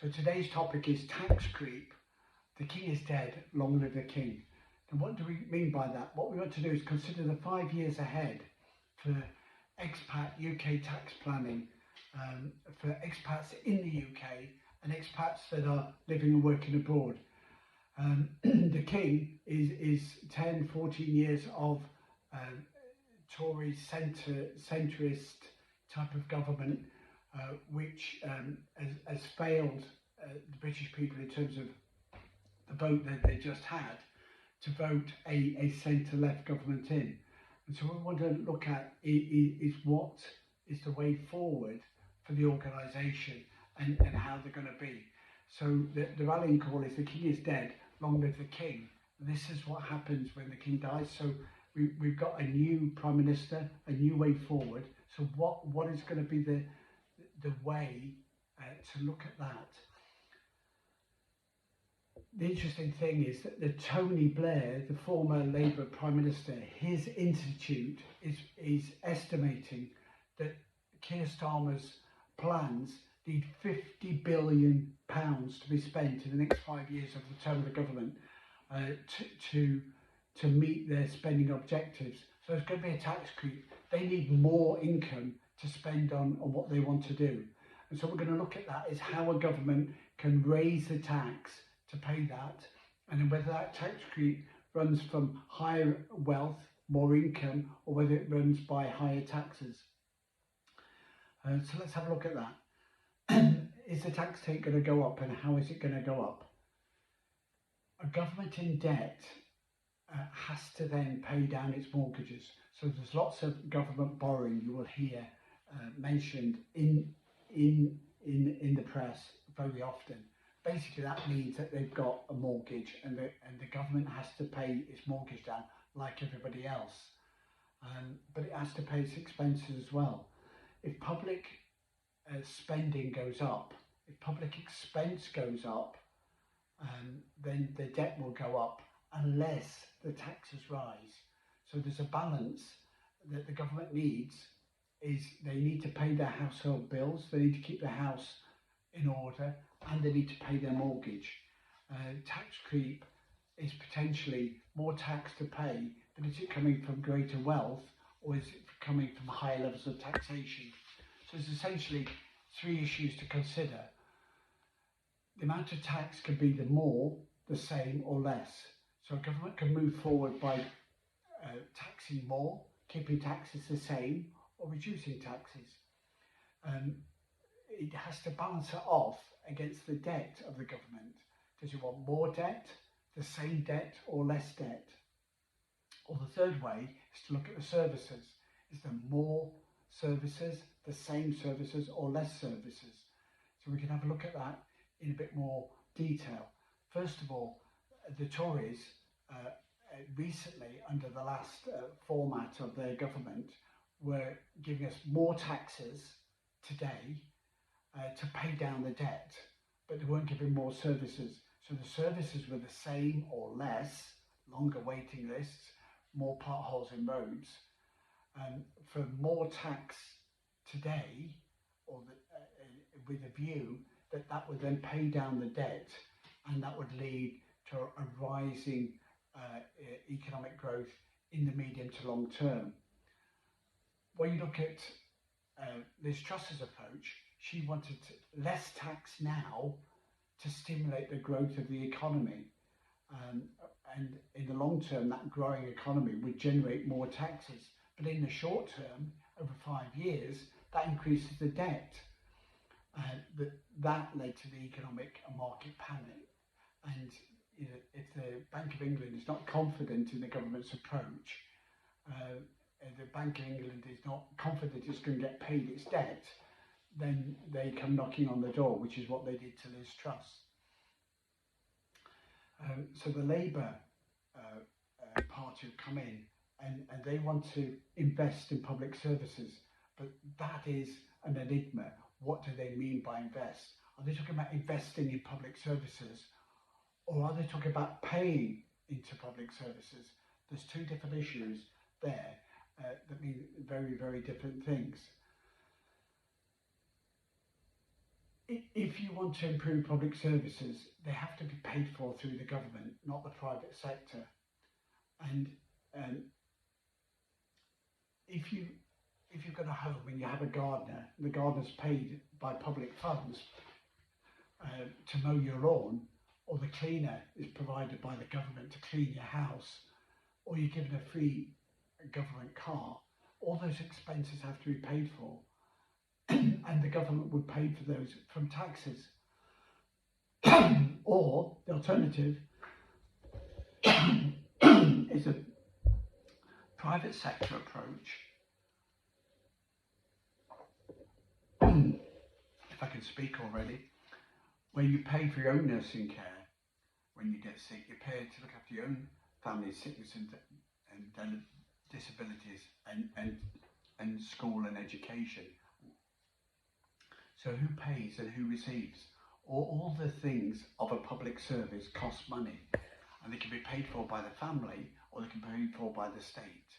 So today's topic is tax creep. The king is dead, long live the king. And what do we mean by that? What we want to do is consider the 5 years ahead for expat UK tax planning, for expats in the UK and expats that are living and working abroad. The king is 10, 14 years of Tory centrist type of government, which has failed the British people in terms of the vote that they just had to vote a centre-left government in. And so what we want to look at is what is the way forward for the organisation and how they're going to be. So the rallying call is the king is dead, long live the king. This is what happens when the king dies. So we've got a new prime minister, a new way forward. So what is going to be the way to look at that? The interesting thing is that the Tony Blair, the former Labour Prime Minister, his institute is estimating that Keir Starmer's plans need £50 billion to be spent in the next 5 years of the term of the government to meet their spending objectives. So there's going to be a tax creep. They need more income to spend on what they want to do. And so we're going to look at that is how a government can raise the tax to pay that, and then whether that tax creep runs from higher wealth, more income, or whether it runs by higher taxes. So let's have a look at that. Is the tax take going to go up, and how is it going to go up? A government in debt has to then pay down its mortgages. So there's lots of government borrowing you will hear mentioned in the press very often. Basically, that means that they've got a mortgage and the government has to pay its mortgage down like everybody else. But it has to pay its expenses as well. If public spending goes up, if public expense goes up, then the debt will go up unless the taxes rise. So there's a balance that the government needs. Is they need to pay their household bills, they need to keep the house in order, and they need to pay their mortgage. Tax creep is potentially more tax to pay, but is it coming from greater wealth or is it coming from higher levels of taxation? So there's essentially three issues to consider. The amount of tax can be the more, the same or less. So a government can move forward by taxing more, keeping taxes the same, or reducing taxes. It has to balance it off against the debt of the government. Does it want more debt, the same debt, or less debt? Or the third way is to look at the services. Is there more services, the same services, or less services? So we can have a look at that in a bit more detail. First of all, the Tories recently, under the last format of their government, were giving us more taxes today to pay down the debt, but they weren't giving more services. So the services were the same or less, longer waiting lists, more potholes in roads. For more tax today, or with a view that that would then pay down the debt, and that would lead to a rising economic growth in the medium to long term. When you look at Liz Truss's approach, she wanted less tax now to stimulate the growth of the economy. And in the long term, that growing economy would generate more taxes. But in the short term, over 5 years, that increases the debt. That led to the economic and market panic. And if the Bank of England is not confident in the government's approach, the Bank of England is not confident it's going to get paid its debt, then they come knocking on the door, which is what they did to Liz Truss. So the Labour Party have come in and they want to invest in public services, but that is an enigma. What do they mean by invest? Are they talking about investing in public services, or are they talking about paying into public services? There's two different issues there that mean very, very different things. if you want to improve public services, they have to be paid for through the government, not the private sector. And um, if you if you've got a home and you have a gardener, the gardener's paid by public funds to mow your lawn, or the cleaner is provided by the government to clean your house, or you're given a free government car, all those expenses have to be paid for, and the government would pay for those from taxes. Or the alternative is a private sector approach. If I can speak already, where you pay for your own nursing care when you get sick, you pay to look after your own family's sickness and disabilities and school and education. So who pays and who receives? All the things of a public service cost money, and they can be paid for by the family or they can be paid for by the state.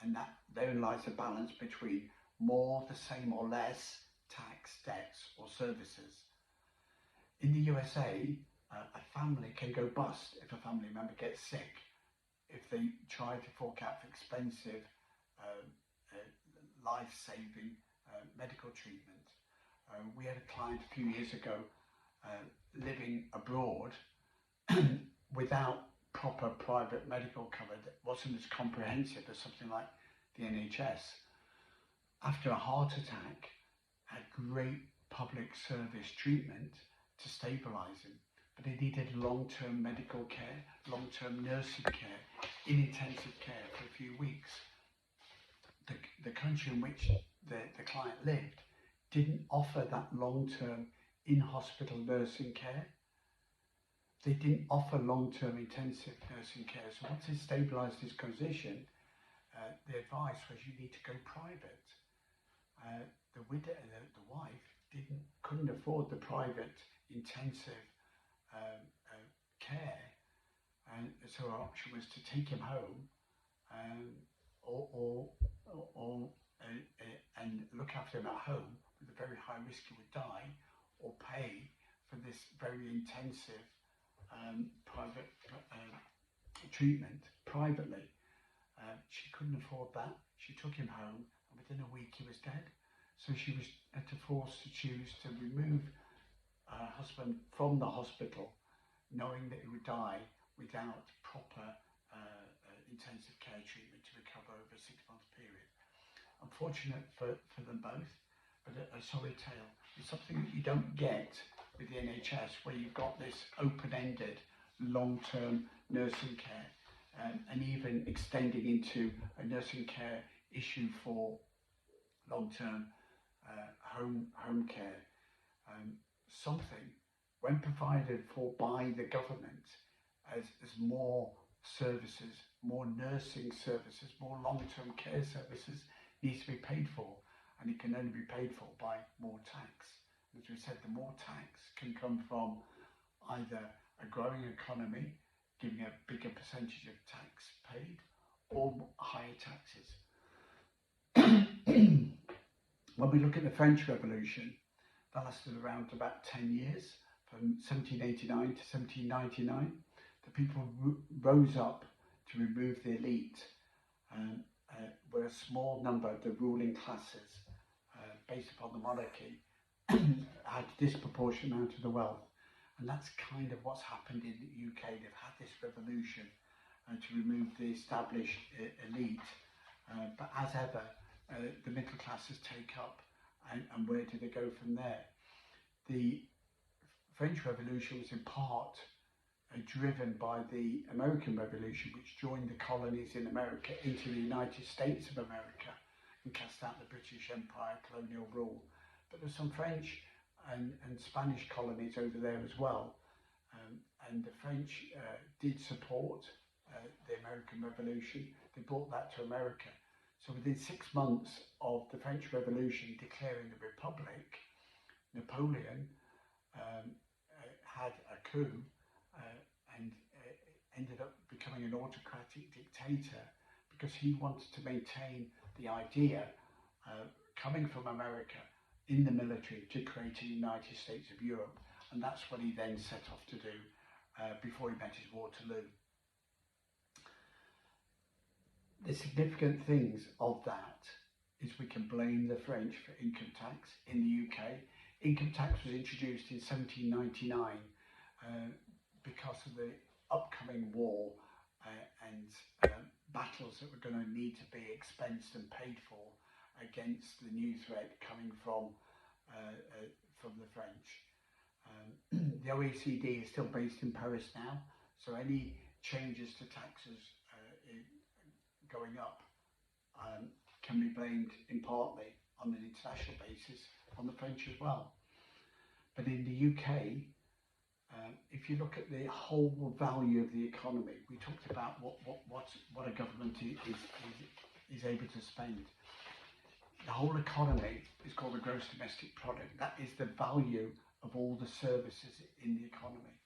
And that therein lies a balance between more, the same or less tax, debts or services. In the USA, a family can go bust if a family member gets sick, if they try to fork out for expensive, life-saving medical treatment. We had a client a few years ago living abroad without proper private medical cover that wasn't as comprehensive as something like the NHS. After a heart attack, had great public service treatment to stabilise him, but he needed long-term medical care, long-term nursing care, in intensive care for a few weeks. The country in which the client lived didn't offer that long-term in-hospital nursing care. They didn't offer long-term intensive nursing care. So once he stabilised his condition, the advice was you need to go private. The widow, the wife, couldn't afford the private intensive care, and so our option was to take him home, and look after him at home with a very high risk he would die, or pay for this very intensive private treatment privately. She couldn't afford that. She took him home, and within a week he was dead. So she was forced to choose to remove her husband from the hospital, knowing that he would die without proper intensive care treatment to recover over a 6-month period. Unfortunate for them both, but a sorry tale. It's something that you don't get with the NHS, where you've got this open-ended, long-term nursing care, and even extending into a nursing care issue for long-term home care. Something, when provided for by the government as more services, more nursing services, more long-term care services, needs to be paid for, and it can only be paid for by more tax. As we said, the more tax can come from either a growing economy, giving a bigger percentage of tax paid, or higher taxes. When we look at the French Revolution, that lasted around about 10 years, from 1789 to 1799. The people rose up to remove the elite, where a small number of the ruling classes, based upon the monarchy, had a disproportionate amount of the wealth. And that's kind of what's happened in the UK. They've had this revolution to remove the established elite. But as ever, the middle classes take up, and where do they go from there? The French Revolution was in part driven by the American Revolution, which joined the colonies in America into the United States of America and cast out the British Empire colonial rule. But there's some French and Spanish colonies over there as well. And the French did support the American Revolution. They brought that to America. So within 6 months of the French Revolution declaring the Republic, Napoleon had a coup and ended up becoming an autocratic dictator, because he wanted to maintain the idea coming from America in the military to create a United States of Europe, and that's what he then set off to do before he met his Waterloo. The significant things of that is we can blame the French for income tax in the UK. Income tax was introduced in 1799 because of the upcoming war and battles that were going to need to be expensed and paid for against the new threat coming from the French. The OECD is still based in Paris now, so any changes to taxes going up can be blamed in partly on an international basis on the French as well. But in the UK, if you look at the whole value of the economy, we talked about what a government is able to spend. The whole economy is called the gross domestic product. That is the value of all the services in the economy.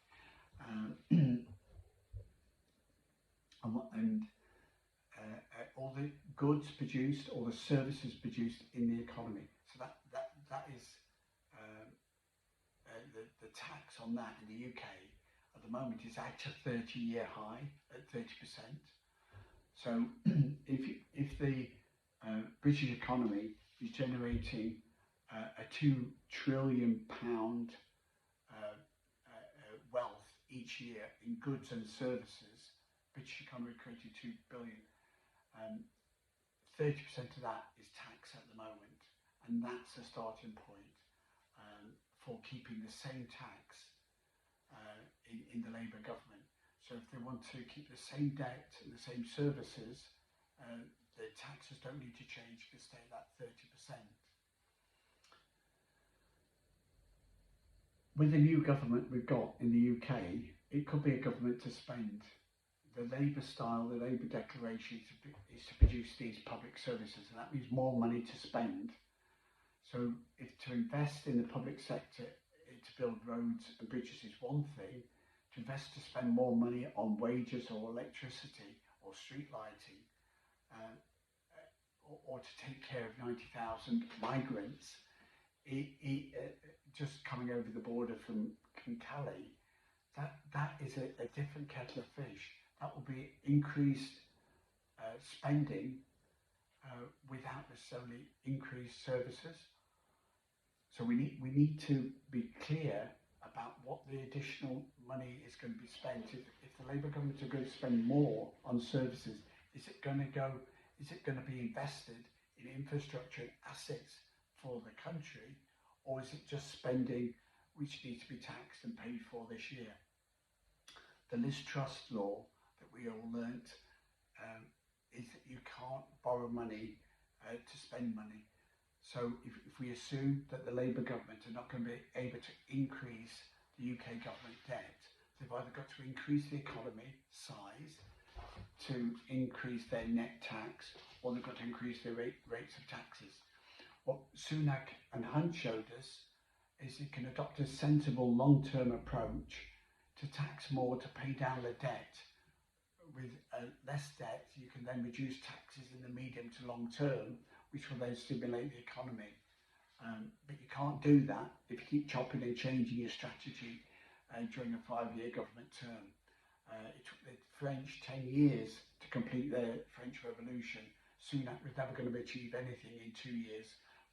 And all the goods produced, all the services produced in the economy. So that is the tax on that in the UK at the moment is at a 30-year high at 30%. So if the British economy is generating a £2 trillion wealth each year in goods and services, British economy created 2 billion. 30% of that is tax at the moment, and that's a starting point for keeping the same tax in the Labour government. So if they want to keep the same debt and the same services, the taxes don't need to change, to stay at that 30%. With the new government we've got in the UK, it could be a government to spend. The Labour style, the Labour declaration is to produce these public services, and that means more money to spend. So if to invest in the public sector, to build roads and bridges is one thing, to invest to spend more money on wages or electricity or street lighting, or to take care of 90,000 migrants, just coming over the border from Calais, that is a different kettle of fish. That will be increased spending without necessarily increased services. So we need to be clear about what the additional money is going to be spent. If the Labour government are going to spend more on services, is it going to be invested in infrastructure and assets for the country, or is it just spending which needs to be taxed and paid for this year? The Liz Truss law that we all learnt is that you can't borrow money to spend money. So if we assume that the Labour government are not going to be able to increase the UK government debt, they've either got to increase the economy size to increase their net tax, or they've got to increase their rates of taxes. What Sunak and Hunt showed us is you can adopt a sensible long-term approach to tax more to pay down the debt. With less debt, you can then reduce taxes in the medium to long term, which will then stimulate the economy. But you can't do that if you keep chopping and changing your strategy during a 5-year government term. It took the French 10 years to complete their French Revolution. Sunak was never going to achieve anything in 2 years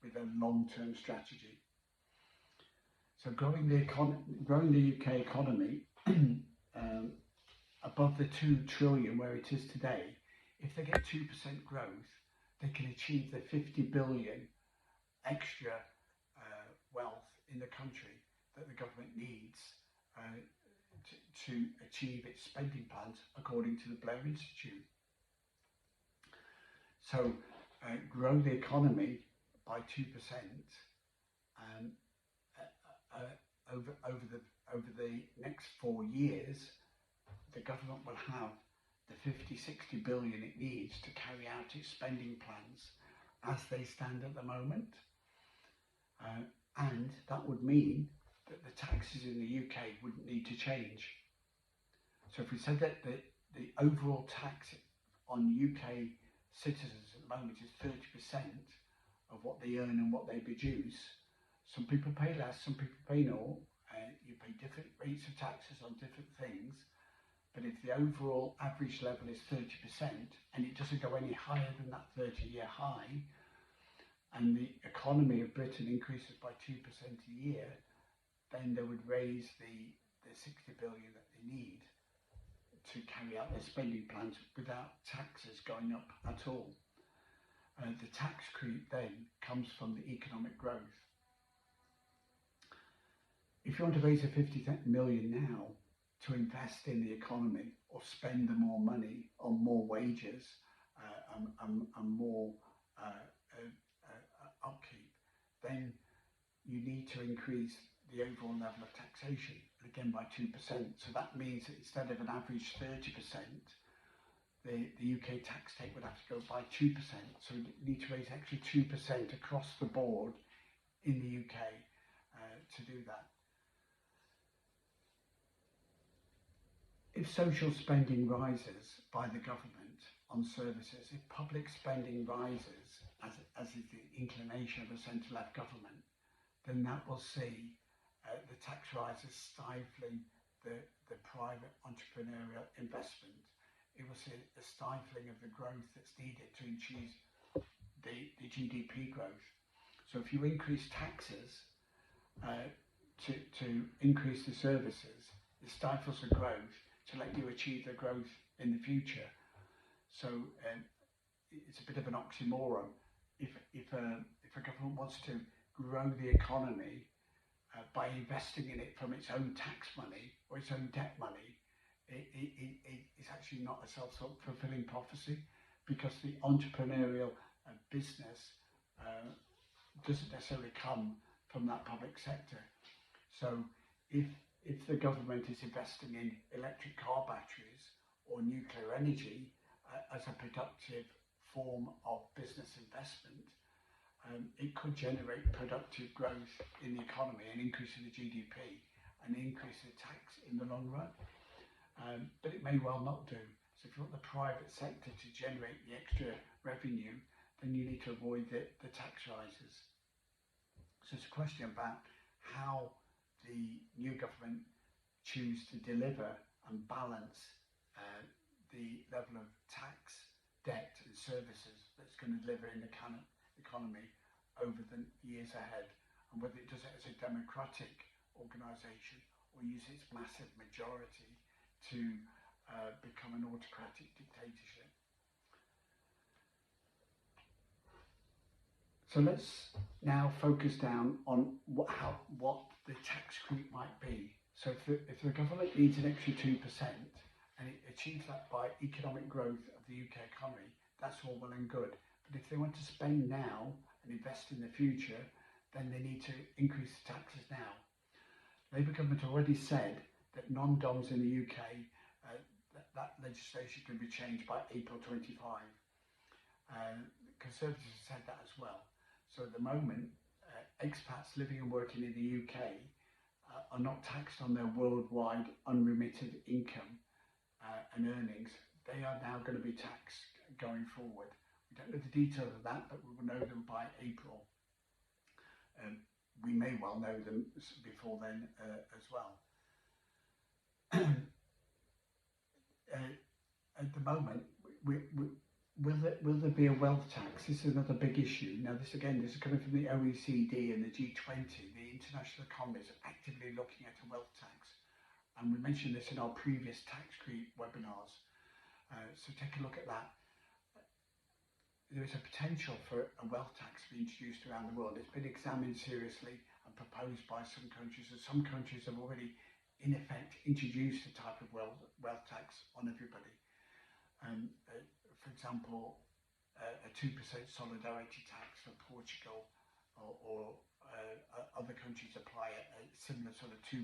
with a long-term strategy. So growing the UK economy above the 2 trillion where it is today, if they get 2% growth, they can achieve the 50 billion extra wealth in the country that the government needs to achieve its spending plans according to the Blair Institute. So grow the economy by 2% over the next 4 years, the government will have the 50-60 billion it needs to carry out its spending plans as they stand at the moment. And that would mean that the taxes in the UK wouldn't need to change. So if we said that the overall tax on UK citizens at the moment is 30% of what they earn and what they produce, Some people pay less, some people pay more. You pay different rates of taxes on different things. But if the overall average level is 30% and it doesn't go any higher than that 30-year high, and the economy of Britain increases by 2% a year, then they would raise the 60 billion that they need to carry out their spending plans without taxes going up at all. The tax creep then comes from the economic growth. If you want to raise a 50 million now to invest in the economy or spend the more money on more wages and more upkeep, then you need to increase the overall level of taxation, again by 2%. So that means that instead of an average 30%, the UK tax take would have to go by 2%. So we need to raise actually 2% across the board in the UK to do that. If social spending rises by the government on services, if public spending rises, as is the inclination of a centre-left government, then that will see the tax rises stifling the private entrepreneurial investment. It will see a stifling of the growth that's needed to achieve the GDP growth. So if you increase taxes to increase the services, it stifles the growth to let you achieve the growth in the future. So it's a bit of an oxymoron. If a government wants to grow the economy by investing in it from its own tax money or its own debt money, it's actually not a self-fulfilling prophecy, because the entrepreneurial business doesn't necessarily come from that public sector. So if the government is investing in electric car batteries or nuclear energy as a productive form of business investment, it could generate productive growth in the economy and increase in the GDP and increase the tax in the long run. But it may well not do. So if you want the private sector to generate the extra revenue, then you need to avoid the tax rises. So it's a question about how the new government choose to deliver and balance the level of tax, debt and services that's going to deliver in the economy over the years ahead, and whether it does it as a democratic organisation or use its massive majority to become an autocratic dictatorship. So let's now focus down on what the tax creep might be. So if the government needs an extra 2% and it achieves that by economic growth of the UK economy, that's all well and good. But if they want to spend now and invest in the future, then they need to increase the taxes now. Labour government already said that non-DOMs in the UK, that legislation can be changed by April 25. Conservatives have said that as well. So at the moment, expats living and working in the UK are not taxed on their worldwide unremitted income and earnings. They are now going to be taxed going forward. We don't know the details of that, but we will know them by April. We may well know them before then as well. At the moment, will there be a wealth tax? This is another big issue. Now, this is coming from the OECD and the G20. The international economies are actively looking at a wealth tax. And we mentioned this in our previous tax creep webinars. So take a look at that. There is a potential for a wealth tax to be introduced around the world. It's been examined seriously and proposed by some countries, and some countries have already, in effect, introduced a type of wealth tax on everybody. For example, a 2% solidarity tax for Portugal, or other countries apply a similar sort of 2%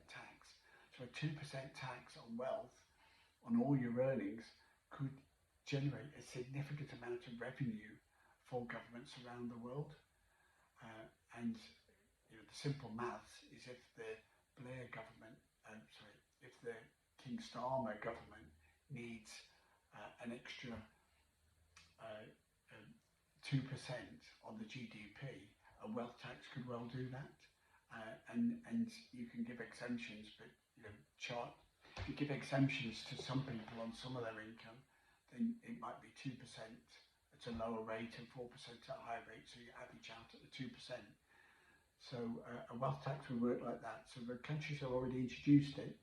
tax. So a 2% tax on wealth, on all your earnings, could generate a significant amount of revenue for governments around the world. And the simple maths is if the Blair government, if the King Starmer government needs an extra 2% on the GDP, A wealth tax could well do that, and you can give exemptions, but if you give exemptions to some people on some of their income, then it might be 2% at a lower rate and 4% at a higher rate, so you average out at the 2%. So a wealth tax would work like that. So the countries have already introduced it,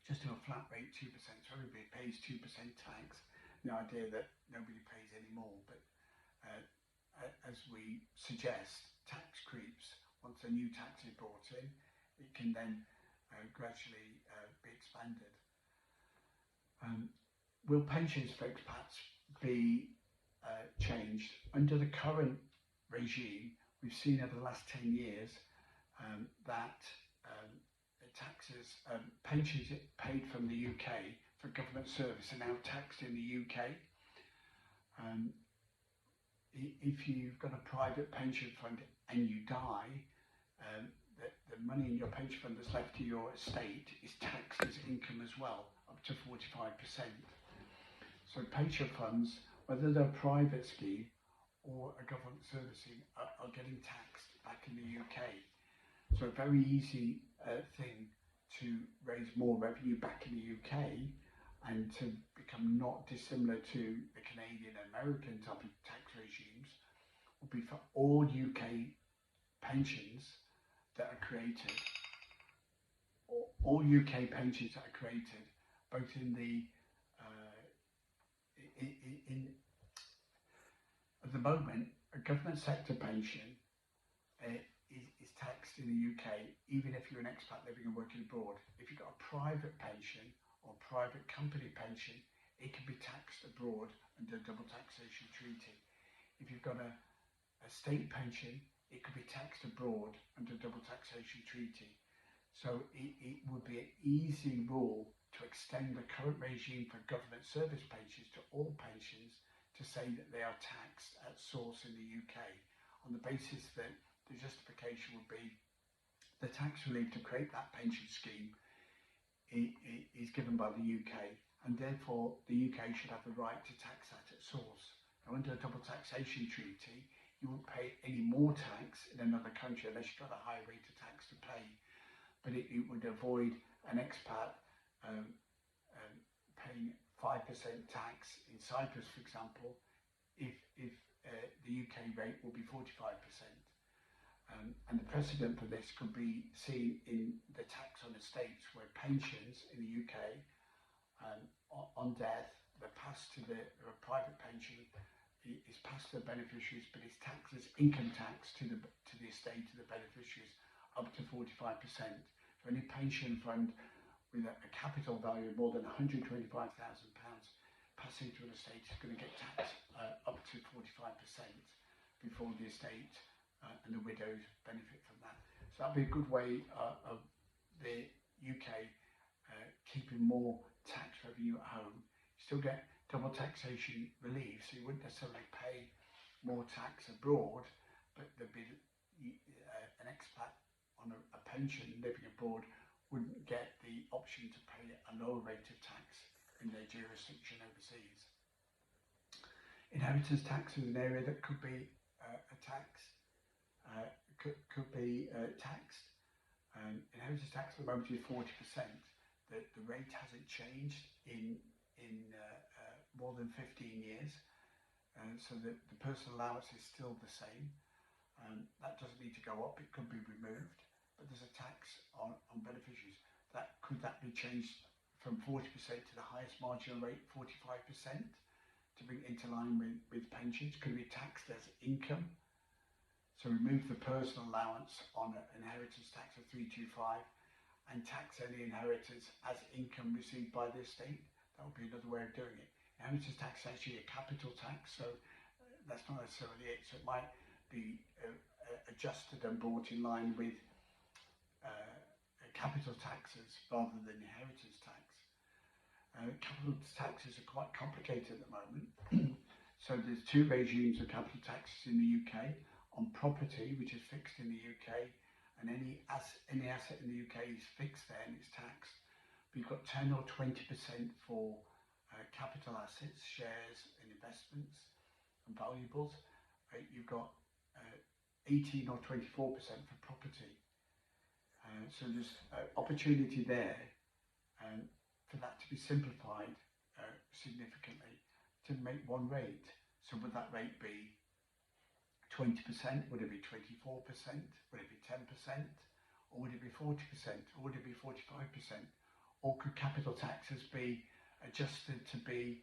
just to a flat rate 2%, so everybody pays 2% tax. The idea that nobody pays any more, but as we suggest, tax creeps. Once a new tax is brought in, it can then gradually be expanded. Will pensions for expats be changed? Under the current regime, we've seen over the last 10 years that pensions paid from the UK for government service are now taxed in the UK. If you've got a private pension fund and you die, the money in your pension fund that's left to your estate is taxed as income as well, up to 45%. So pension funds, whether they're a private scheme or a government service scheme, are getting taxed back in the UK. So a very easy thing to raise more revenue back in the UK and to become not dissimilar to the Canadian and American type of tax regimes would be for all UK pensions that are created, all UK pensions that are created, both in the at the moment, a government sector pension is taxed in the UK, even if you're an expat living and working abroad. If you've got a private pension or private company pension, it can be taxed abroad under a double taxation treaty. If you've got a state pension, it could be taxed abroad under a double taxation treaty. So it would be an easy rule to extend the current regime for government service pensions to all pensions, to say that they are taxed at source in the UK, on the basis that the justification would be the tax relief to create that pension scheme is given by the UK, and therefore the UK should have the right to tax that at source. Now, under a double taxation treaty, you won't pay any more tax in another country unless you've got a high rate of tax to pay, but it would avoid an expat paying 5% tax in Cyprus, for example, if the UK rate will be 45%. And the precedent for this could be seen in the tax on estates, where pensions in the UK on death, they're passed to the private pension is passed to the beneficiaries, but it's taxed as income tax to the estate of the beneficiaries up to 45%. For any pension fund with a capital value of more than £125,000 passing to an estate is going to get taxed up to 45% before the estate and the widows benefit from that. So that'd be a good way of the UK keeping more tax revenue at home. You still get double taxation relief, so you wouldn't necessarily pay more tax abroad, but there'd be an expat on a pension living abroad wouldn't get the option to pay a lower rate of tax in their jurisdiction overseas. Inheritance tax is an area that could be taxed. Inheritance tax at the moment is 40%. The rate hasn't changed in more than 15 years, so the personal allowance is still the same. That doesn't need to go up, it could be removed, but there's a tax on beneficiaries. Could that be changed from 40% to the highest marginal rate, 45%, to bring it into line with pensions? Could it be taxed as income? So remove the personal allowance on an inheritance tax of 325 and tax any inheritance as income received by the estate. That would be another way of doing it. Inheritance tax is actually a capital tax, so that's not necessarily it. So it might be adjusted and brought in line with capital taxes rather than inheritance tax. Capital taxes are quite complicated at the moment. So there's two regimes of capital taxes in the UK: on property, which is fixed in the UK, and any asset in the UK is fixed there and it's taxed. But you've got 10 or 20% for capital assets, shares and investments and valuables. You've got 18 or 24% for property. So there's opportunity there for that to be simplified significantly to make one rate. So would that rate be 20%? Would it be 24%? Would it be 10%? Or would it be 40%? Or would it be 45%? Or could capital taxes be adjusted to be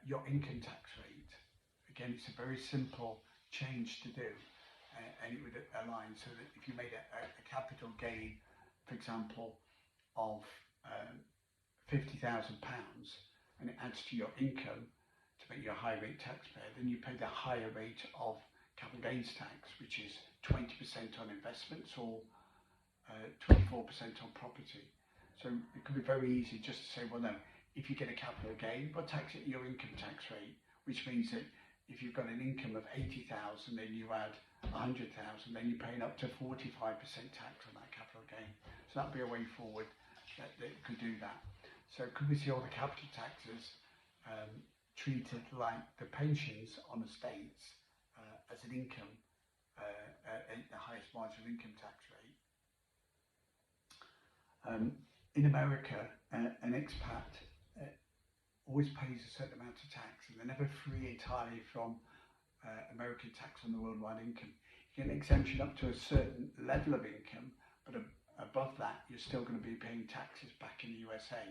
your income tax rate? Again, it's a very simple change to do, and it would align so that if you made a capital gain, for example, of £50,000 and it adds to your income to make you a high rate taxpayer, then you pay the higher rate of capital gains tax, which is 20% on investments or 24% on property. So it could be very easy just to say, well, no, if you get a capital gain, we'll tax it at your income tax rate, which means that if you've got an income of 80,000 and you add 100,000, then you're paying up to 45% tax on that capital gain. So that'd be a way forward that could do that. So could we see all the capital taxes treated like the pensions on estates as an income at the highest marginal income tax rate? In America, an expat always pays a certain amount of tax, and they're never free entirely from American tax on the worldwide income. You get an exemption up to a certain level of income, but above that, you're still going to be paying taxes back in the USA.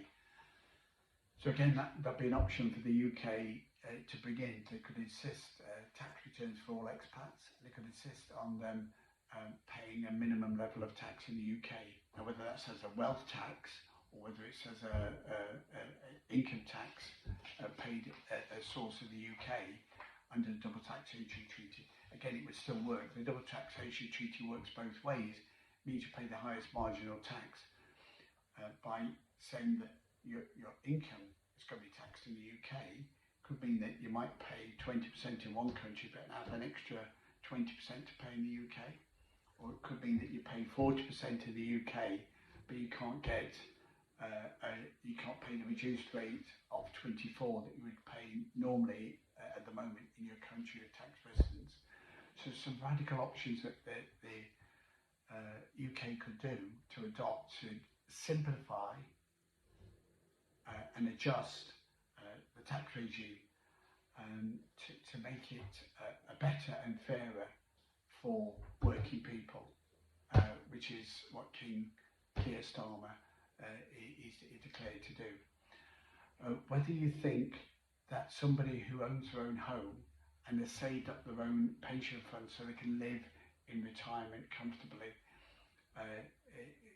So again, that'd be an option for the UK to bring in. They could insist tax returns for all expats, and they could insist on them paying a minimum level of tax in the UK. Now, whether that's as a wealth tax or whether it's as a income tax paid at a source in the UK under the double taxation treaty, again, it would still work. The double taxation treaty works both ways. It means you pay the highest marginal tax by saying that your income is going to be taxed in the UK. Could mean that you might pay 20% in one country but have an extra 20% to pay in the UK. Or it could mean that you pay 40% in the UK but you can't get you can't pay the reduced rate of 24 that you would pay normally at the moment in your country of tax residence. So some radical options that the UK could do to adopt to simplify and adjust the tax regime to make it a better and fairer for working people, which is what King Keir Starmer is declared to do. Whether you think that somebody who owns their own home and has saved up their own pension fund so they can live in retirement comfortably,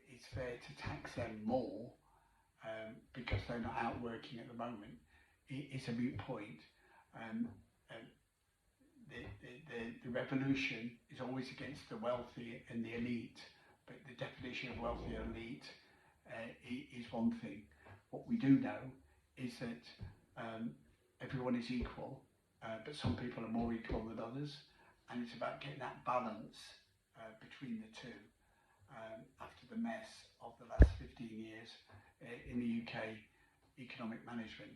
it's fair to tax them more because they're not out working at the moment, it's a moot point. The revolution is always against the wealthy and the elite, but the definition of wealthy and elite is one thing. What we do know is that everyone is equal, but some people are more equal than others, and it's about getting that balance between the two after the mess of the last 15 years in the UK economic management.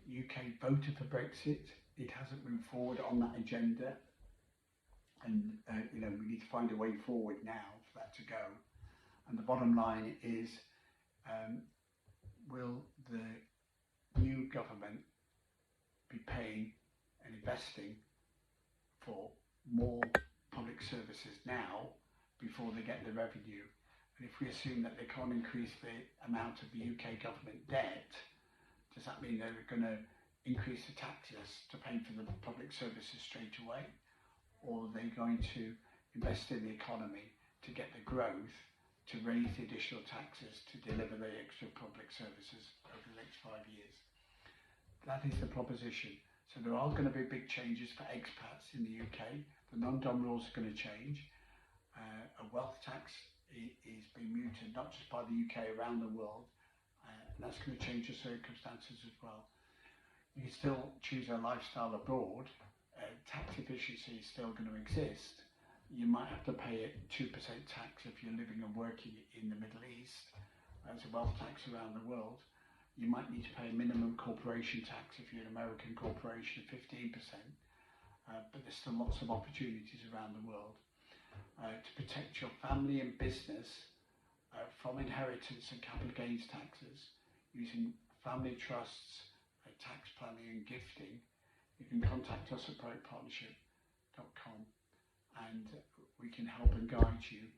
UK voted for Brexit. It hasn't moved forward on that agenda, and we need to find a way forward now for that to go. And the bottom line is, will the new government be paying and investing for more public services now before they get the revenue? And if we assume that they can't increase the amount of the UK government debt, does that mean they're going to increase the taxes to pay for the public services straight away? Or are they going to invest in the economy to get the growth to raise the additional taxes to deliver the extra public services over the next 5 years? That is the proposition. So there are going to be big changes for expats in the UK. The non-dom rules are going to change. A wealth tax is being mooted not just by the UK, around the world, and that's going to change the circumstances as well. You can still choose a lifestyle abroad. Tax efficiency is still going to exist. You might have to pay a 2% tax if you're living and working in the Middle East. There's a wealth tax around the world. You might need to pay a minimum corporation tax if you're an American corporation of 15%. But there's still lots of opportunities around the world. to protect your family and business from inheritance and capital gains taxes using family trusts, tax planning and gifting, you can contact us at proactpartnership.com and we can help and guide you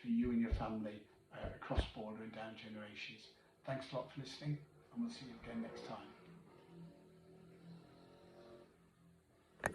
for you and your family across border and down generations. Thanks a lot for listening, and we'll see you again next time.